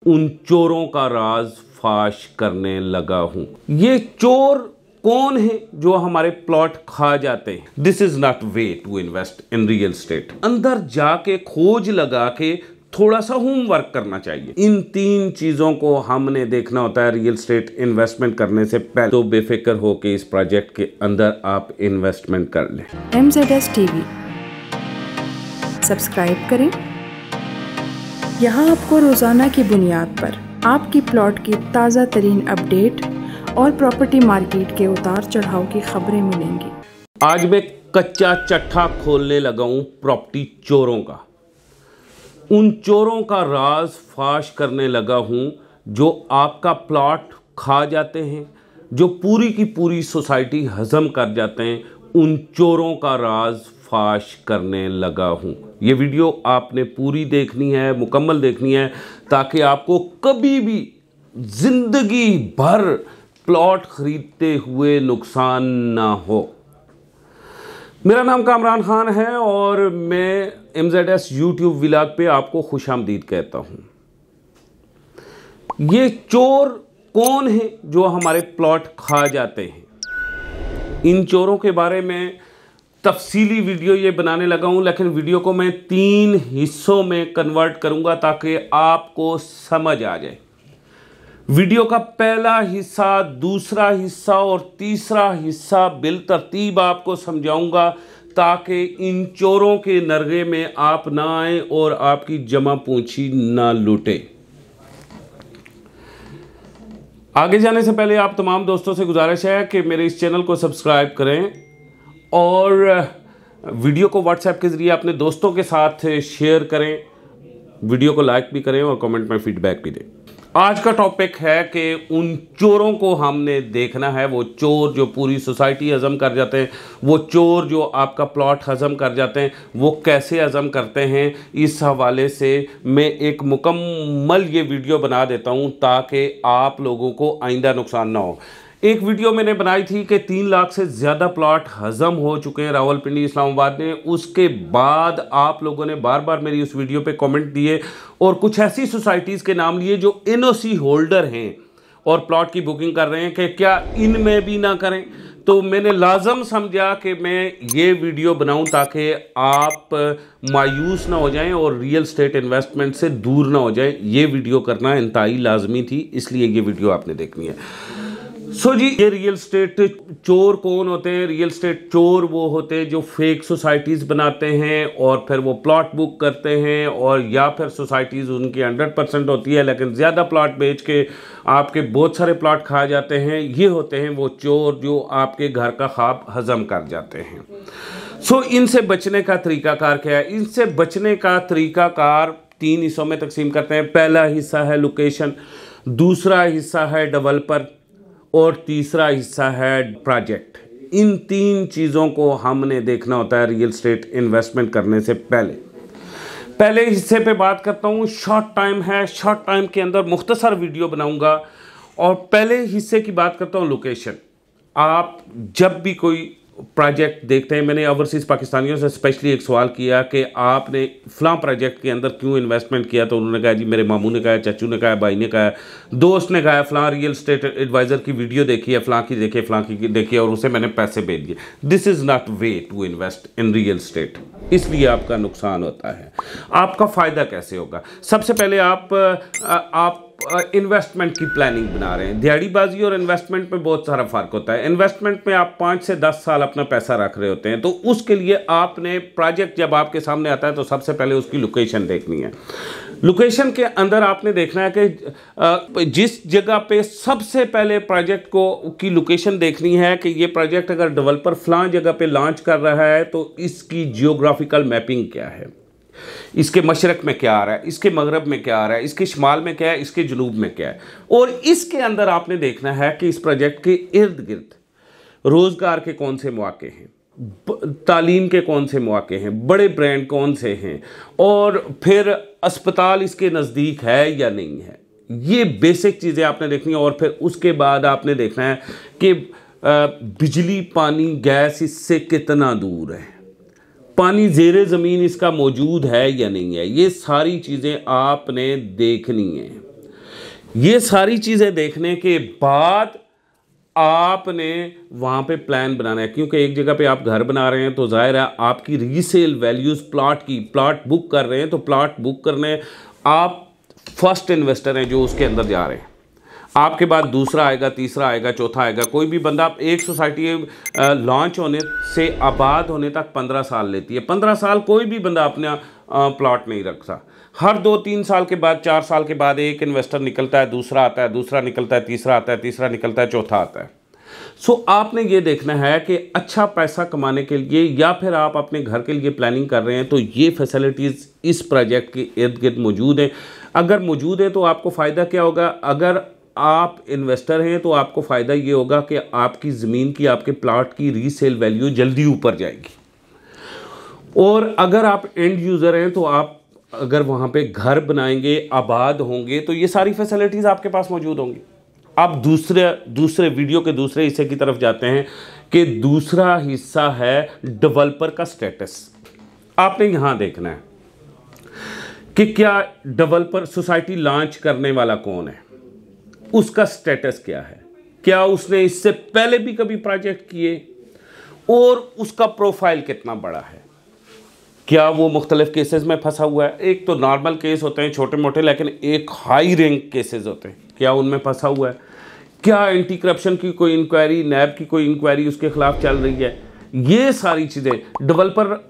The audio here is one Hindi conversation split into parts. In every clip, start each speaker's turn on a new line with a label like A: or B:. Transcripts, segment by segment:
A: उन चोरों का राज फाश करने लगा हूं। ये चोर कौन है जो हमारे प्लॉट खा जाते हैं? This is not way to invest in real estate. अंदर जाके खोज लगा के थोड़ा सा होमवर्क करना चाहिए। इन 3 चीजों को हमने देखना होता है रियल एस्टेट इन्वेस्टमेंट करने से पहले। तो बेफिक्र हो के इस प्रोजेक्ट के अंदर आप इन्वेस्टमेंट कर लें।
B: MZS TV सब्सक्राइब करें। यहाँ आपको रोजाना की बुनियाद पर आपकी प्लॉट की ताज़ा तरीन अपडेट और प्रॉपर्टी मार्केट के उतार चढ़ाव की खबरें मिलेंगी।
A: आज मैं कच्चा चट्टा खोलने लगा हूं प्रॉपर्टी चोरों का। उन चोरों का राज फाश करने लगा हूं जो आपका प्लॉट खा जाते हैं, जो पूरी की पूरी सोसाइटी हजम कर जाते हैं। उन चोरों का राज फाश करने लगा हूं। ये वीडियो आपने पूरी देखनी है, मुकम्मल देखनी है, ताकि आपको कभी भी जिंदगी भर प्लॉट खरीदते हुए नुकसान ना हो। मेरा नाम कामरान खान है और मैं MZS YouTube व्लॉग पे आपको खुशामदीद कहता हूं। ये चोर कौन है जो हमारे प्लॉट खा जाते हैं? इन चोरों के बारे में तफसीली वीडियो ये बनाने लगा हूं, लेकिन वीडियो को मैं 3 हिस्सों में कन्वर्ट करूंगा ताकि आपको समझ आ जाए। वीडियो का पहला हिस्सा, दूसरा हिस्सा और तीसरा हिस्सा बिलतरतीब आपको समझाऊंगा ताकि इन चोरों के नरगे में आप ना आए और आपकी जमा पूंजी ना लूटे। आगे जाने से पहले आप तमाम दोस्तों से गुजारिश है कि मेरे इस चैनल को सब्सक्राइब करें और वीडियो को व्हाट्सएप के ज़रिए अपने दोस्तों के साथ शेयर करें, वीडियो को लाइक भी करें और कमेंट में फीडबैक भी दें। आज का टॉपिक है कि उन चोरों को हमने देखना है। वो चोर जो पूरी सोसाइटी हजम कर जाते हैं, वो चोर जो आपका प्लॉट हजम कर जाते हैं, वो कैसे हजम करते हैं। इस हवाले से मैं एक मुकम्मल ये वीडियो बना देता हूँ ताकि आप लोगों को आइंदा नुकसान ना हो। एक वीडियो मैंने बनाई थी कि 3 लाख से ज़्यादा प्लॉट हजम हो चुके हैं रावलपिंडी इस्लामाबाद में। उसके बाद आप लोगों ने बार बार मेरी उस वीडियो पे कमेंट दिए और कुछ ऐसी सोसाइटीज़ के नाम लिए जो NOC होल्डर हैं और प्लॉट की बुकिंग कर रहे हैं कि क्या इनमें भी ना करें। तो मैंने लाजम समझा कि मैं ये वीडियो बनाऊं ताकि आप मायूस ना हो जाएं और रियल एस्टेट इन्वेस्टमेंट से दूर ना हो जाएं। ये वीडियो करना इंतहाई लाजमी थी, इसलिए ये वीडियो आपने देखनी है। जी, ये रियल एस्टेट चोर कौन होते हैं? रियल एस्टेट चोर वो होते हैं जो फेक सोसाइटीज़ बनाते हैं और फिर वो प्लॉट बुक करते हैं, और या फिर सोसाइटीज़ उनकी 100% होती है लेकिन ज़्यादा प्लॉट बेच के आपके बहुत सारे प्लॉट खा जाते हैं। ये होते हैं वो चोर जो आपके घर का ख्वाब हजम कर जाते हैं। इनसे बचने का तरीकाकार क्या है? इनसे बचने का तरीकाकार 3 हिस्सों में तकसीम करते हैं। पहला हिस्सा है लोकेशन, दूसरा हिस्सा है डेवलपर और तीसरा हिस्सा है प्रोजेक्ट। इन 3 चीज़ों को हमने देखना होता है रियल एस्टेट इन्वेस्टमेंट करने से पहले हिस्से पे बात करता हूँ। शॉर्ट टाइम है, शॉर्ट टाइम के अंदर मुख्तसर वीडियो बनाऊंगा। और पहले हिस्से की बात करता हूँ लोकेशन। आप जब भी कोई प्रोजेक्ट देखते हैं, मैंने ओवरसीज़ पाकिस्तानियों से स्पेशली एक सवाल किया कि आपने फ़लाँ प्रोजेक्ट के अंदर क्यों इन्वेस्टमेंट किया, तो उन्होंने कहा जी मेरे मामू ने कहा, चाचू ने कहा, भाई ने कहा, दोस्त ने कहा, फ़लाँ रियल एस्टेट एडवाइज़र की वीडियो देखी है, फ़लाँ की देखी, फ़लाँ की देखी और उसे मैंने पैसे भेज दिए। This is not way to invest in real estate. इसलिए आपका नुकसान होता है। आपका फ़ायदा कैसे होगा? सबसे पहले आप इन्वेस्टमेंट की प्लानिंग बना रहे हैं। दिहाड़ीबाजी और इन्वेस्टमेंट में बहुत सारा फ़र्क होता है। इन्वेस्टमेंट में आप 5 से 10 साल अपना पैसा रख रहे होते हैं, तो उसके लिए आपने प्रोजेक्ट जब आपके सामने आता है तो सबसे पहले उसकी लोकेशन देखनी है। लोकेशन के अंदर आपने देखना है कि जिस जगह पे सबसे पहले प्रोजेक्ट की लोकेशन देखनी है कि ये प्रोजेक्ट अगर डेवलपर फ़लाँ जगह पे लॉन्च कर रहा है तो इसकी जियोग्राफिकल मैपिंग क्या है, इसके मशरक में क्या आ रहा है, इसके मगरब में क्या आ रहा है, इसके शुमाल में क्या है, इसके जुनूब में क्या है। और इसके अंदर आपने देखना है कि इस प्रोजेक्ट के इर्द गिर्द रोज़गार के कौन से मौके हैं, तालीम के कौन से मौके हैं, बड़े ब्रांड कौन से हैं, और फिर अस्पताल इसके नज़दीक है या नहीं है। ये बेसिक चीज़ें आपने देखनी है। और फिर उसके बाद आपने देखना है कि बिजली, पानी, गैस इससे कितना दूर है, पानी ज़ेरे ज़मीन इसका मौजूद है या नहीं है। ये सारी चीज़ें आपने देखनी है। ये सारी चीज़ें देखने के बाद आपने वहाँ पे प्लान बनाना है, क्योंकि एक जगह पे आप घर बना रहे हैं तो जाहिर है आपकी रीसेल वैल्यूज़ प्लॉट बुक कर रहे हैं, तो प्लॉट बुक करने आप फर्स्ट इन्वेस्टर हैं जो उसके अंदर जा रहे हैं। आपके बाद दूसरा आएगा, तीसरा आएगा, चौथा आएगा। कोई भी बंदा, एक सोसाइटी लॉन्च होने से आबाद होने तक 15 साल लेती है। 15 साल कोई भी बंदा अपना प्लॉट नहीं रखता। हर 2-3 साल के बाद, 4 साल के बाद एक इन्वेस्टर निकलता है, दूसरा आता है, दूसरा निकलता है, तीसरा आता है, तीसरा निकलता है, चौथा आता है। सो आपने ये देखना है कि अच्छा पैसा कमाने के लिए या फिर आप अपने घर के लिए प्लानिंग कर रहे हैं तो ये फैसिलिटीज़ इस प्रोजेक्ट के इर्द गिर्द मौजूद हैं। अगर मौजूद है तो आपको फ़ायदा क्या होगा? अगर आप इन्वेस्टर हैं तो आपको फ़ायदा ये होगा कि आपकी ज़मीन की, आपके प्लॉट की रीसेल वैल्यू जल्दी ऊपर जाएगी। और अगर आप एंड यूज़र हैं तो आप अगर वहाँ पे घर बनाएंगे, आबाद होंगे, तो ये सारी फैसिलिटीज़ आपके पास मौजूद होंगी। आप दूसरे वीडियो के दूसरे हिस्से की तरफ जाते हैं कि दूसरा हिस्सा है डेवलपर का स्टेटस। आपने यहाँ देखना है कि क्या डेवलपर, सोसाइटी लॉन्च करने वाला कौन है, उसका स्टेटस क्या है, क्या उसने इससे पहले भी कभी प्रोजेक्ट किए और उसका प्रोफाइल कितना बड़ा है, क्या वो मुख्तलिफ केसेस में फंसा हुआ है। एक तो नॉर्मल केस होते हैं छोटे मोटे, लेकिन एक हाई रैंक केसेस होते हैं, क्या उनमें फंसा हुआ है, क्या एंटी करप्शन की कोई इंक्वायरी, नैब की कोई इंक्वायरी उसके खिलाफ चल रही है। ये सारी चीज़ें डेवलपर,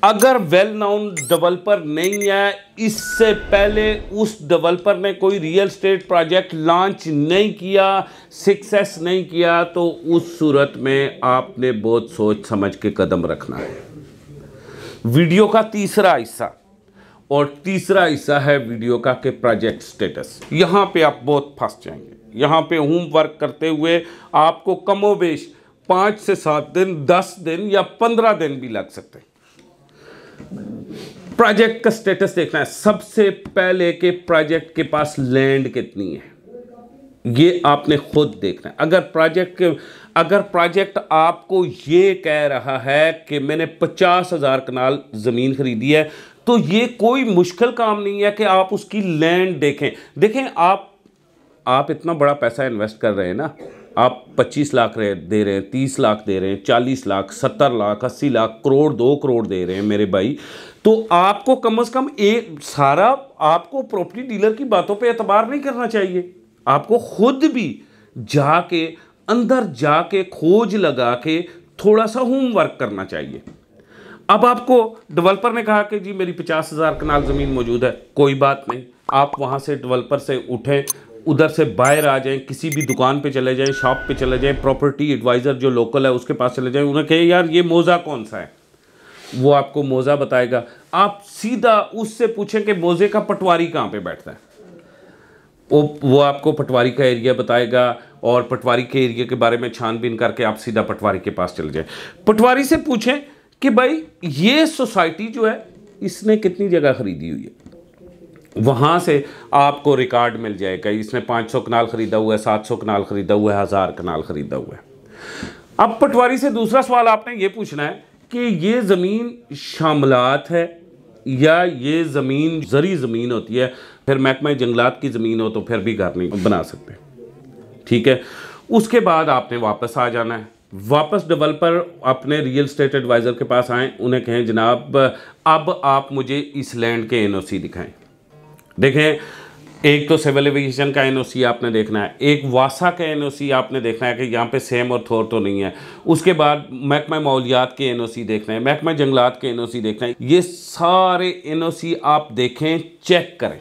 A: अगर वेल नाउन डेवलपर नहीं है, इससे पहले उस डेवलपर ने कोई रियल स्टेट प्रोजेक्ट लॉन्च नहीं किया, सक्सेस नहीं किया, तो उस सूरत में आपने बहुत सोच समझ के कदम रखना है। वीडियो का तीसरा हिस्सा, और तीसरा हिस्सा है वीडियो का के प्रोजेक्ट स्टेटस। यहाँ पे आप बहुत फंस जाएंगे। यहाँ पे होमवर्क करते हुए आपको कमोबेश 5 से 7 दिन, 10 दिन या 15 दिन भी लग सकते हैं। प्रोजेक्ट का स्टेटस देखना है। सबसे पहले के प्रोजेक्ट के पास लैंड कितनी है, ये आपने खुद देखना है। अगर प्रोजेक्ट आपको ये कह रहा है कि मैंने 50,000 कनाल ज़मीन खरीदी है, तो ये कोई मुश्किल काम नहीं है कि आप उसकी लैंड देखें। आप इतना बड़ा पैसा इन्वेस्ट कर रहे हैं ना, आप 25 लाख दे रहे हैं, 30 लाख दे रहे हैं, 40 लाख, 70 लाख, 80 लाख, करोड़, 2 करोड़ दे रहे हैं मेरे भाई, तो आपको कम से कम आपको प्रॉपर्टी डीलर की बातों पे एतबार नहीं करना चाहिए। आपको खुद भी अंदर जाके खोज लगा के थोड़ा सा होमवर्क करना चाहिए। अब आपको डेवलपर ने कहा कि जी मेरी 50,000 कनाल ज़मीन मौजूद है, कोई बात नहीं, आप वहाँ से डेवलपर से उठें, उधर से बाहर आ जाएं, किसी भी दुकान पे चले जाएं, शॉप पे चले जाएं, प्रॉपर्टी एडवाइज़र जो लोकल है उसके पास चले जाएं, उन्हें कहें यार ये मौज़ा कौन सा है, वो आपको मौज़ा बताएगा। आप सीधा उससे पूछें कि मौज़े का पटवारी कहाँ पे बैठता है, वो आपको पटवारी का एरिया बताएगा, और पटवारी के एरिया के बारे में छानबीन करके आप सीधा पटवारी के पास चले जाएं। पटवारी से पूछें कि भाई ये सोसाइटी जो है इसने कितनी जगह खरीदी हुई है, वहाँ से आपको रिकॉर्ड मिल जाएगा। इसने 500 कनाल ख़रीदा हुआ है, 700 कनाल ख़रीदा हुआ है, 1000 कनाल ख़रीदा हुआ है। अब पटवारी से दूसरा सवाल आपने ये पूछना है कि ये ज़मीन शामलात है या ये ज़मीन ज़री ज़मीन होती है, फिर महकमा जंगलात की ज़मीन हो तो फिर भी घर नहीं बना सकते, ठीक है। उसके बाद आपने वापस आ जाना है। वापस डेवलपर अपने रियल स्टेट एडवाइज़र के पास आएँ, उन्हें कहें जनाब अब आप मुझे इस लैंड के एनओसी दिखाएं। देखें, एक तो सिविल एविएशन का एनओसी आपने देखना है, एक वासा का एनओसी आपने देखना है कि यहाँ पे सेम और थोर तो नहीं है। उसके बाद महकमा मौलियात के एनओसी देखना है, महकमा जंगलात के एनओसी देखना है। ये सारे एनओसी आप देखें, चेक करें,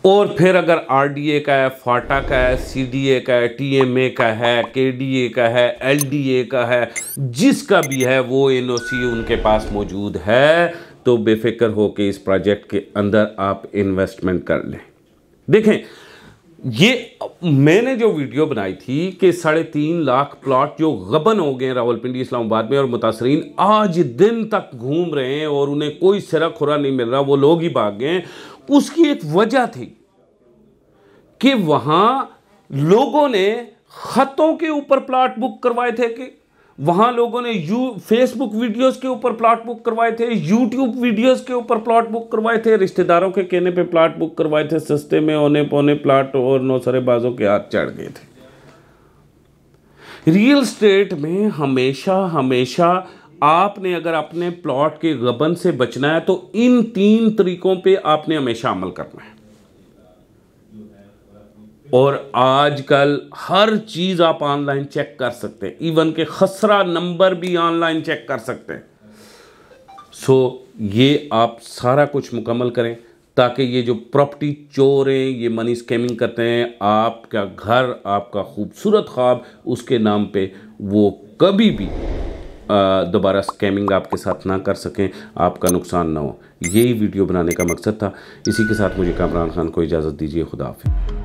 A: और फिर अगर आरडीए का है, फाटा का है, सीडीए का है, टीएमए का है, केडीए का है, एलडीए का है, जिसका भी है वो एनओसी उनके पास मौजूद है, तो बेफिक्र हो के इस प्रोजेक्ट के अंदर आप इन्वेस्टमेंट कर लें। देखें, ये मैंने जो वीडियो बनाई थी कि 3.5 लाख प्लॉट जो गबन हो गए रावलपिंडी इस्लामाबाद में, और मुतासरीन आज दिन तक घूम रहे हैं और उन्हें कोई सिरा खुरा नहीं मिल रहा, वो लोग ही भाग गए। उसकी एक वजह थी कि वहां लोगों ने खतों के ऊपर प्लॉट बुक करवाए थे, कि वहाँ लोगों ने फेसबुक वीडियोस के ऊपर प्लॉट बुक करवाए थे, यूट्यूब वीडियोस के ऊपर प्लॉट बुक करवाए थे, रिश्तेदारों के कहने पे प्लॉट बुक करवाए थे, सस्ते में औने पौने प्लॉट और नौसरेबाजों के हाथ चढ़ गए थे। रियल स्टेट में हमेशा आपने अगर अपने प्लॉट के गबन से बचना है तो इन 3 तरीकों पे आपने हमेशा अमल करना है। और आजकल हर चीज आप ऑनलाइन चेक कर सकते हैं, इवन के खसरा नंबर भी ऑनलाइन चेक कर सकते हैं। सो ये आप सारा कुछ मुकम्मल करें ताकि ये जो प्रॉपर्टी चोर हैं, ये मनी स्कैमिंग करते हैं, आपका घर, आपका खूबसूरत ख्वाब, उसके नाम पे वो कभी भी दोबारा स्कैमिंग आपके साथ ना कर सकें, आपका नुकसान ना हो। यही वीडियो बनाने का मकसद था। इसी के साथ मुझे कामरान खान को इजाज़त दीजिए। खुदा हाफिज़।